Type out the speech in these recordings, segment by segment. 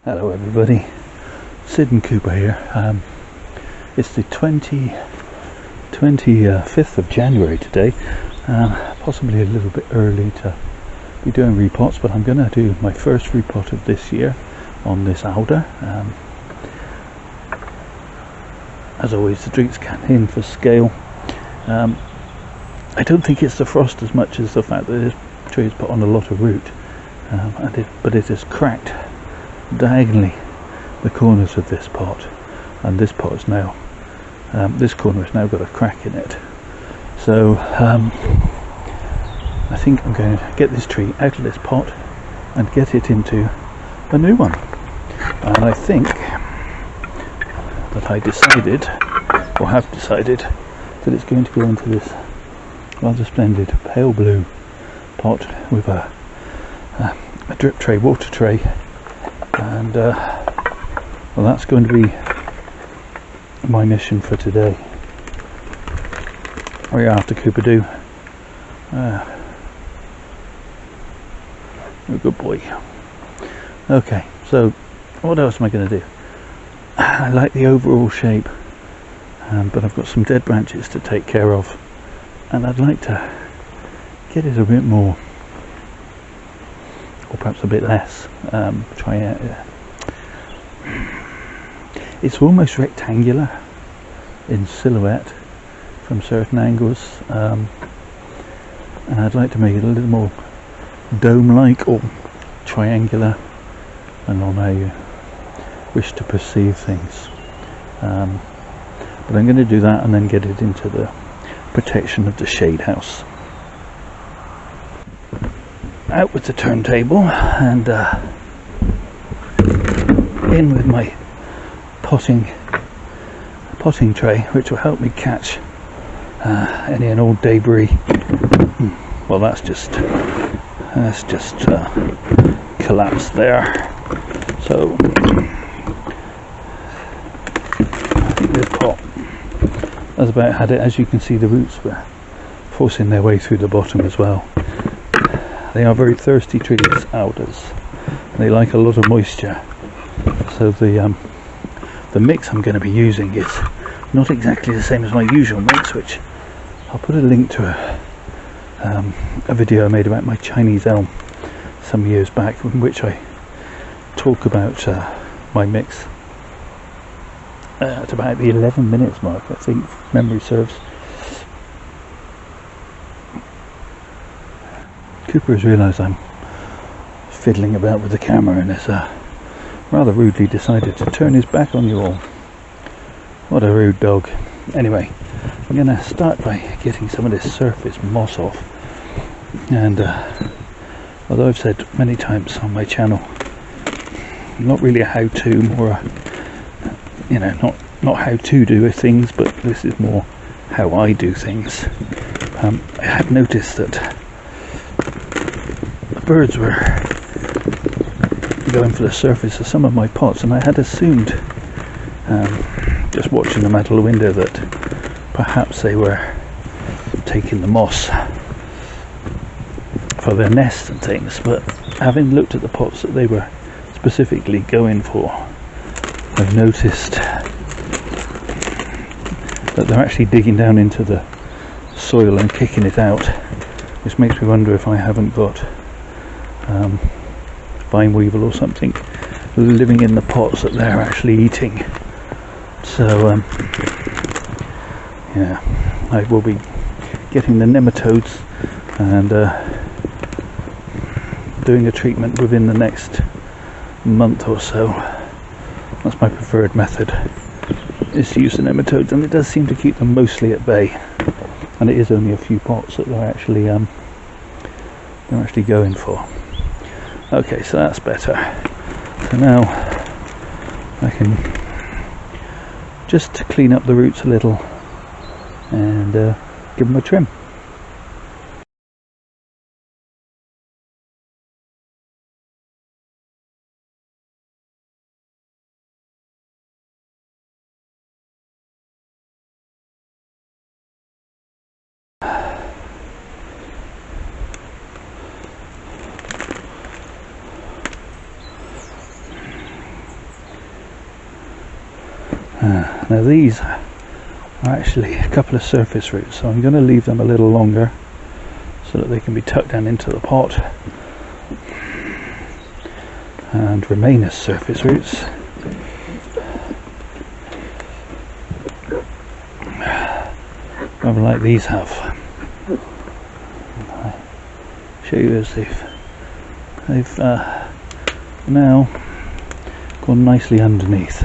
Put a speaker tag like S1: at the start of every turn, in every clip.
S1: Hello everybody, Sid and Cooper here. It's the 25th of January today. Possibly a little bit early to be doing repots, but I'm going to do my first repot of this year on this Alder. As always, the drinks can in for scale. I don't think it's the frost as much as the fact that this tree has put on a lot of root, but it has cracked diagonally the corners of this pot, and this pot is now this corner has now got a crack in it. So I think I'm going to get this tree out of this pot and get it into a new one. And I think that I decided, or have decided, that it's going to go into this rather splendid pale blue pot with a drip tray, water tray, and well, that's going to be my mission for today. What are you after, Cooper? Do oh, good boy. Okay, so what else am I going to do? I like the overall shape, but I've got some dead branches to take care of, and I'd like to get it a bit more, or perhaps a bit less. Try it. It's almost rectangular in silhouette from certain angles, and I'd like to make it a little more dome-like or triangular, and on I wish to perceive things. But I'm going to do that and then get it into the protection of the shade house. Out with the turntable and in with my potting tray, which will help me catch any and all debris. Well, that's just collapsed there. So I think this pot has about had it. As you can see, the roots were forcing their way through the bottom as well. They are very thirsty trees, alders. They like a lot of moisture. So the mix I'm going to be using is not exactly the same as my usual mix, which I'll put a link to a video I made about my Chinese elm some years back, in which I talk about my mix at about the 11 minutes mark, I think, if memory serves. Cooper has realised I'm fiddling about with the camera and has rather rudely decided to turn his back on you all. What a rude dog. Anyway, I'm going to start by getting some of this surface moss off, and although I've said many times on my channel, not really a how-to, more a, not how to do things, but this is more how I do things. I had noticed that the birds were going for the surface of some of my pots, and I had assumed, just watching them out of the window, that perhaps they were taking the moss for their nests and things, but having looked at the pots that they were specifically going for, I've noticed that they're actually digging down into the soil and kicking it out, which makes me wonder if I haven't got vine weevil or something living in the pots that they're actually eating. So yeah, I will be getting the nematodes and doing a treatment within the next month or so. That's my preferred method, is to use the nematodes, and it does seem to keep them mostly at bay, and it is only a few pots that they're actually going for. Okay, so that's better. So now I can just clean up the roots a little and give them a trim. Now these are actually a couple of surface roots, so I'm going to leave them a little longer so that they can be tucked down into the pot and remain as surface roots. Rather like these have. I'll show you as they've now gone nicely underneath.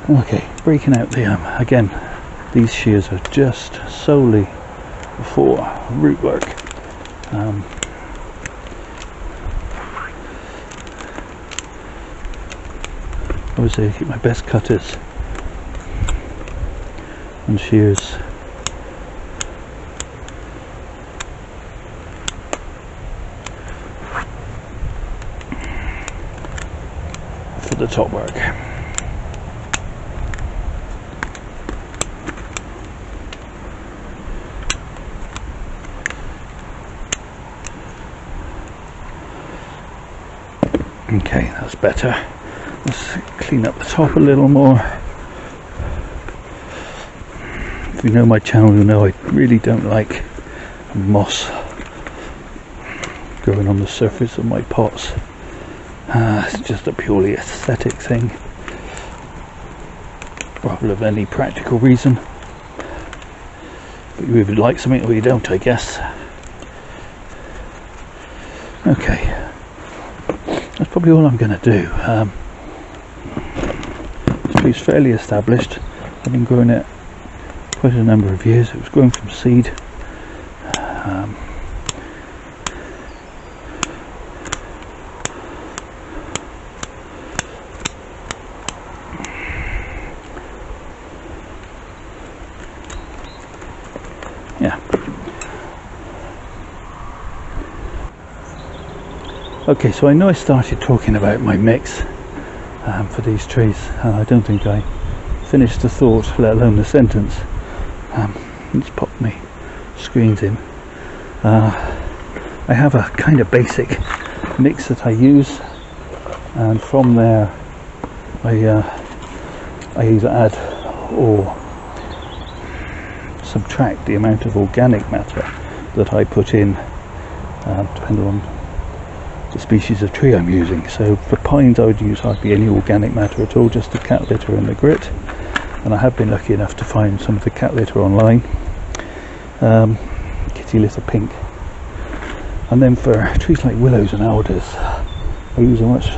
S1: Okay, breaking out the again, these shears are just solely for root work. Obviously I keep my best cutters and shears for the top work. Okay, that's better. Let's clean up the top a little more. If you know my channel, you know I really don't like moss growing on the surface of my pots. It's just a purely aesthetic thing rather than any practical reason. But you either like something or you don't, I guess. Okay, that's probably all I'm going to do. This tree's fairly established. I've been growing it quite a number of years. It was grown from seed. Yeah. Okay, so I know I started talking about my mix for these trees. I don't think I finished the thought, let alone the sentence. Let's pop my screens in. I have a kind of basic mix that I use, and from there I either add or subtract the amount of organic matter that I put in, depending on the species of tree I'm using. So for pines I would use hardly any organic matter at all, just the cat litter and the grit, and I have been lucky enough to find some of the cat litter online, kitty litter pink. And then for trees like willows and alders I use a much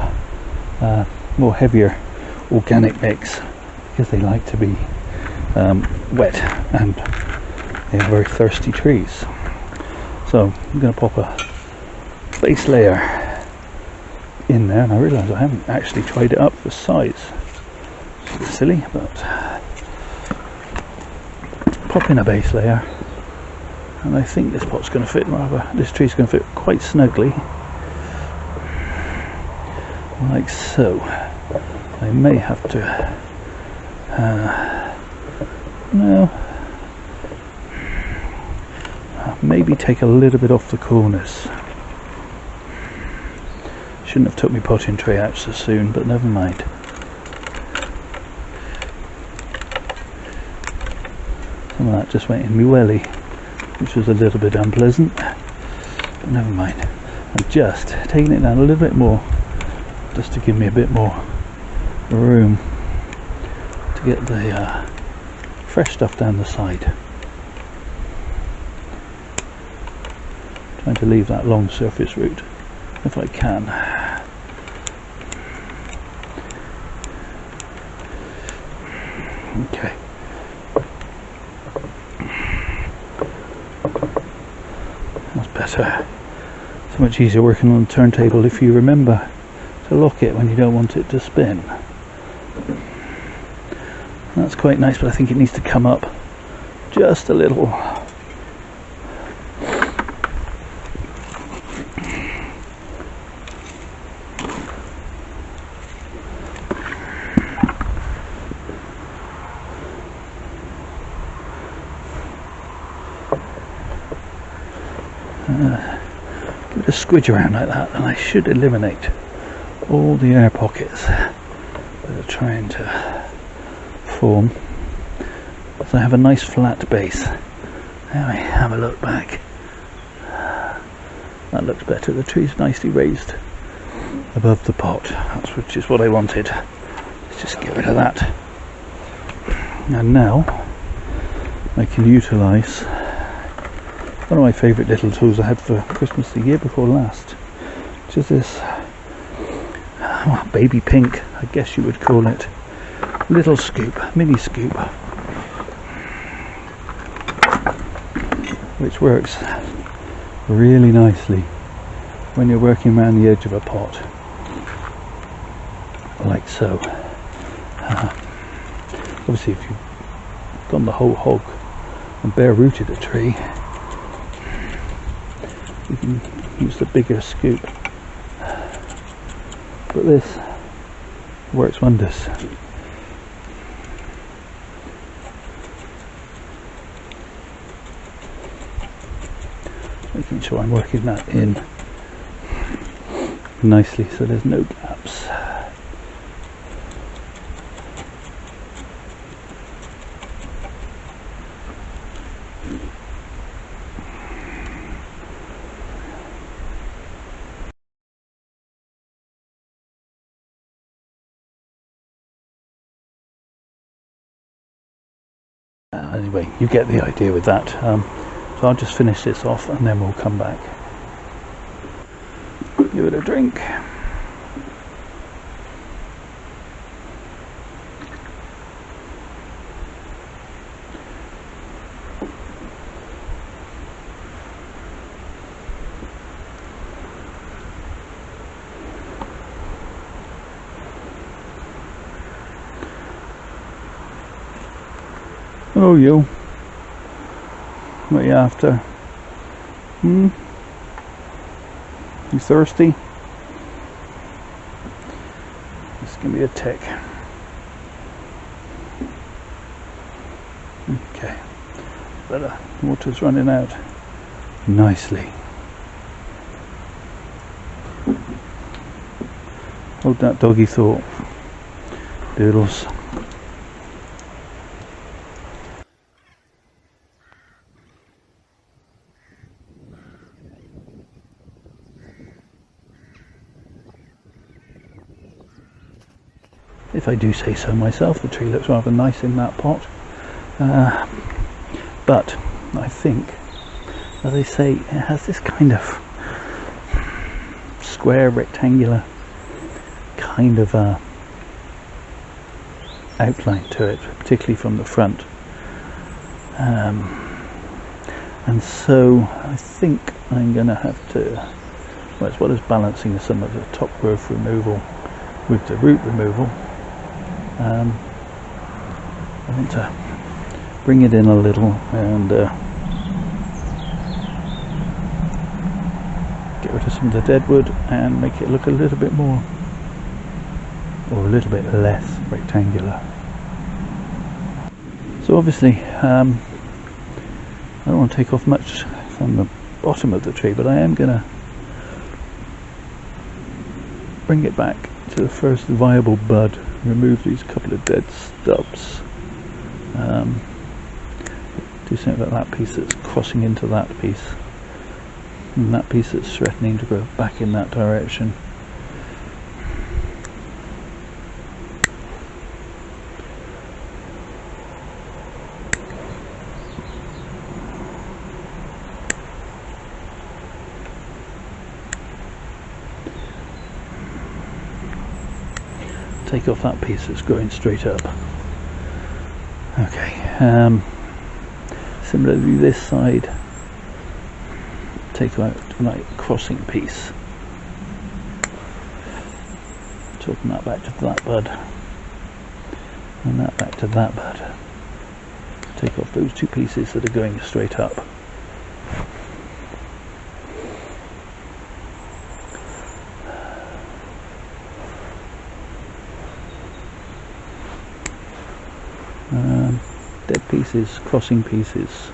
S1: more heavier organic mix, because they like to be wet and they are very thirsty trees. So I'm going to pop a base layer in there, and I realise I haven't actually tried it up for size. It's a bit silly, but pop in a base layer, and I think this pot's going to fit this tree's going to fit quite snugly, like so. I may have to maybe take a little bit off the corners. Shouldn't have took my potting tray out so soon, but never mind. Some of that just went in my welly, which was a little bit unpleasant, but never mind. I'm just taking it down a little bit more, just to give me a bit more room to get the fresh stuff down the side. Trying to leave that long surface root if I can. Okay. That's better. So much easier working on the turntable if you remember to lock it when you don't want it to spin. That's quite nice, but I think it needs to come up just a little. Give it a squidge around like that, and I should eliminate all the air pockets that are trying to form is I have a nice flat base. Now I have a look back. That looks better. The tree's nicely raised above the pot, which is what I wanted. Let's just get rid of that. And now I can utilise one of my favourite little tools I had for Christmas the year before last, which is this baby pink, I guess you would call it, little scoop, mini scoop, which works really nicely when you're working around the edge of a pot, like so. Obviously if you've gone the whole hog and bare rooted a tree, you can use the bigger scoop, but this works wonders. Making sure I'm working that in nicely so there's no gaps. Anyway, you get the idea with that. So I'll just finish this off and then we'll come back. Give it a drink. Oh, you. What are you after? You thirsty? This can be a tick. Okay. But water's running out nicely. Hold that doggy thought. Doodles. If I do say so myself, the tree looks rather nice in that pot, but I think, as I say, it has this kind of square, rectangular kind of outline to it, particularly from the front, and so I think I'm going to have to, well, as well as balancing some of the top growth removal with the root removal, I want to bring it in a little and get rid of some of the deadwood and make it look a little bit more, or a little bit less rectangular. So obviously I don't want to take off much from the bottom of the tree, but I am going to bring it back to the first viable bud. Remove these couple of dead stubs. Do something about that piece that's crossing into that piece, and that piece that's threatening to go back in that direction. Take off that piece that's going straight up. Okay, similarly this side, take out that crossing piece, talking that back to that bud, and that back to that bud. Take off those two pieces that are going straight up. Dead pieces, crossing pieces.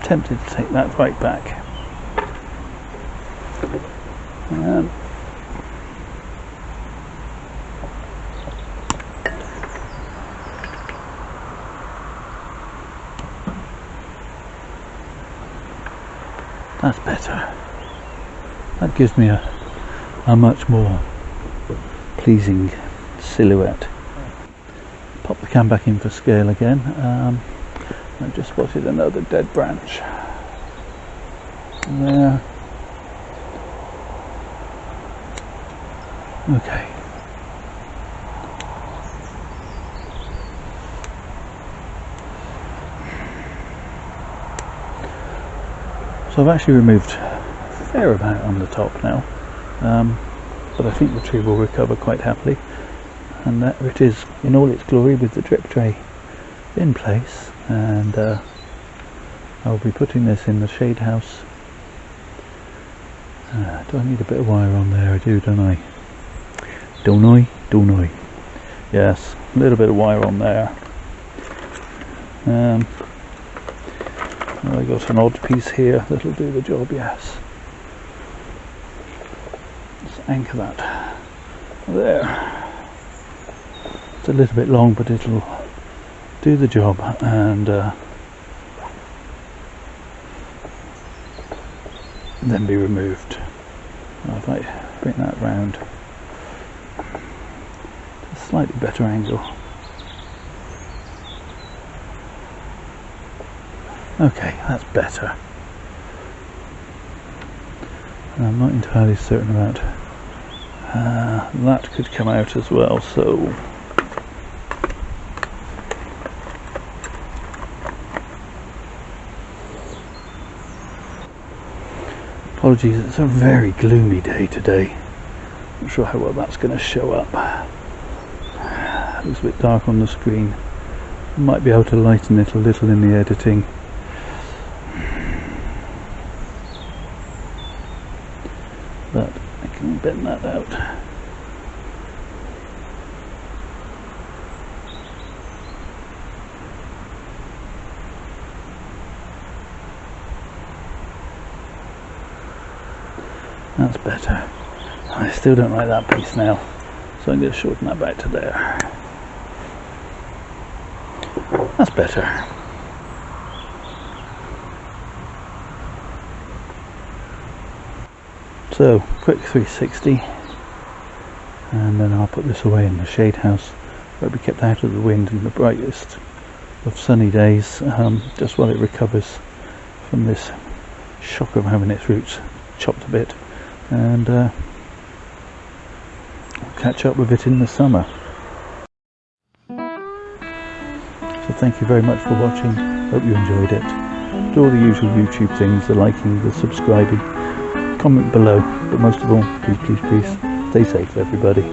S1: tempted to take that right back. That's better. That gives me a much more pleasing silhouette. Pop the cam back in for scale again. I just spotted another dead branch there. Okay. So I've actually removed a fair amount on the top now, but I think the tree will recover quite happily, and there it is in all its glory with the drip tray in place. And I'll be putting this in the shade house. Do I need a bit of wire on there? I do, don't I? Don't I? Yes, a little bit of wire on there. I got an odd piece here that'll do the job, yes. Let's anchor that there. It's a little bit long, but it'll do the job. And then be removed. If I bring that round to a slightly better angle. Okay, that's better. And I'm not entirely certain about that could come out as well, so apologies, it's a very gloomy day today. Not sure how well that's going to show up. It looks a bit dark on the screen. I might be able to lighten it a little in the editing. But I can bend that out. That's better. I still don't like that piece now, so I'm going to shorten that back to there. That's better. So, quick 360, and then I'll put this away in the shade house where it'll be kept out of the wind in the brightest of sunny days, just while it recovers from this shock of having its roots chopped a bit, and we'll catch up with it in the summer. So thank you very much for watching, hope you enjoyed it. Do all the usual YouTube things, the liking, the subscribing, comment below, but most of all, please stay safe everybody.